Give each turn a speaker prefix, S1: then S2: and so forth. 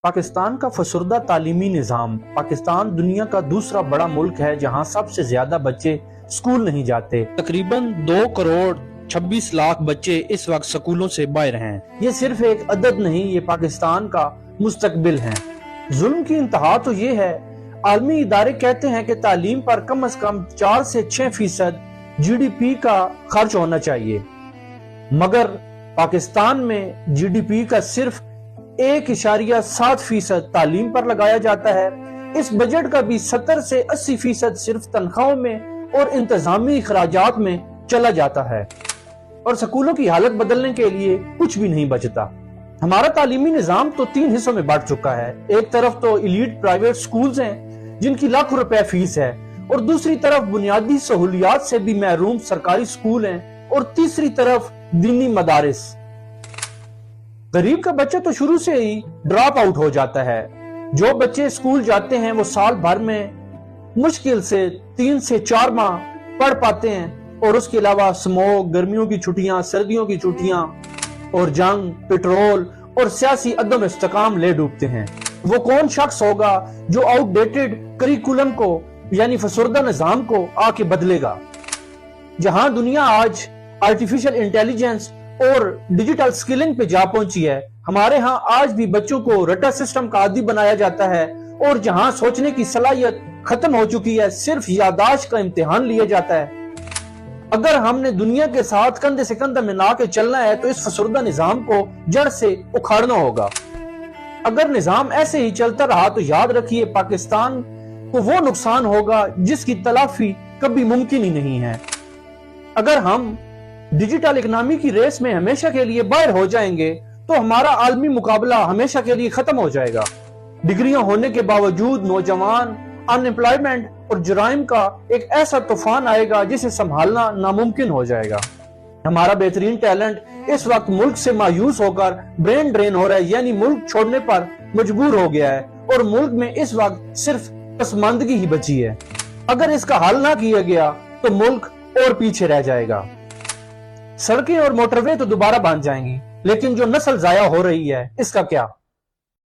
S1: پاکستان کا فسردہ تعلیمی نظام۔ پاکستان دنیا کا دوسرا بڑا ملک ہے جہاں سب سے زیادہ بچے سکول نہیں جاتے۔ تقریباً 2 کروڑ 26 لاکھ بچے اس وقت سکولوں سے باہر ہیں۔ یہ صرف ایک عدد نہیں، یہ پاکستان کا مستقبل ہے۔ ظلم کی انتہا تو یہ ہے، عالمی ادارے کہتے ہیں کہ تعلیم پر کم از کم 4 سے 6% جی ڈی پی کا خرچ ہونا چاہیے، مگر پاکستان میں جی ڈی پی کا صرف 1.7% تعلیم پر لگایا جاتا ہے۔ اس بجٹ کا بھی 70 سے 80% صرف تنخواہوں میں اور انتظامی اخراجات میں چلا جاتا ہے، اور سکولوں کی حالت بدلنے کے لیے کچھ بھی نہیں بچتا۔ ہمارا تعلیمی نظام تو 3 حصوں میں بٹ چکا ہے۔ ایک طرف تو ایلیٹ پرائیویٹ سکولز ہیں جن کی لاکھوں روپے فیس ہے، اور دوسری طرف بنیادی سہولیات سے بھی محروم سرکاری سکول ہیں، اور تیسری طرف دینی مدارس۔ غریب کا بچہ تو شروع سے ہی ڈراپ آؤٹ ہو جاتا ہے۔ جو بچے اسکول جاتے ہیں وہ سال بھر میں مشکل سے 3 سے 4 ماہ پڑھ پاتے ہیں، اور اس کے علاوہ سموگ، گرمیوں کی چھٹیاں، سردیوں کی چھٹیاں اور جنگ، پٹرول اور سیاسی عدم استحکام لے ڈوبتے ہیں۔ وہ کون شخص ہوگا جو آؤٹ ڈیٹڈ کریکولم کو یعنی فسردہ نظام کو آ کے بدلے گا؟ جہاں دنیا آج آرٹیفیشل انٹیلیجنس اور ڈیجیٹل سکلنگ پہ جا پہنچی ہے، ہمارے ہاں آج بھی بچوں کو رٹا سسٹم کا عادی بنایا جاتا ہے، اور جہاں سوچنے کی صلاحیت ختم ہو چکی ہے، صرف یادداشت کا امتحان لیا جاتا ہے۔ اگر ہم نے دنیا کے ساتھ کندھے سے کندھا ملا کے چلنا ہے تو اس فسردہ نظام کو جڑ سے اکھاڑنا ہوگا۔ اگر نظام ایسے ہی چلتا رہا تو یاد رکھیے، پاکستان کو وہ نقصان ہوگا جس کی تلافی کبھی ممکن ہی نہیں ہے۔ اگر ہم ڈیجیٹل اکنامی کی ریس میں ہمیشہ کے لیے باہر ہو جائیں گے تو ہمارا عالمی مقابلہ ہمیشہ کے لیے ختم ہو جائے گا۔ ڈگریاں ہونے کے باوجود نوجوان ان امپلائمنٹ اور جرائم کا ایک ایسا طوفان آئے گا جسے سنبھالنا ناممکن ہو جائے گا۔ ہمارا بہترین ٹیلنٹ اس وقت ملک سے مایوس ہو کر برین ڈرین ہو رہا ہے، یعنی ملک چھوڑنے پر مجبور ہو گیا ہے، اور ملک میں اس وقت صرف پسماندگی ہی بچی ہے۔ اگر اس کا حل نہ کیا گیا تو ملک اور پیچھے رہ جائے گا۔ سڑکیں اور موٹر وے تو دوبارہ بن جائیں گی، لیکن جو نسل ضائع ہو رہی ہے اس کا کیا؟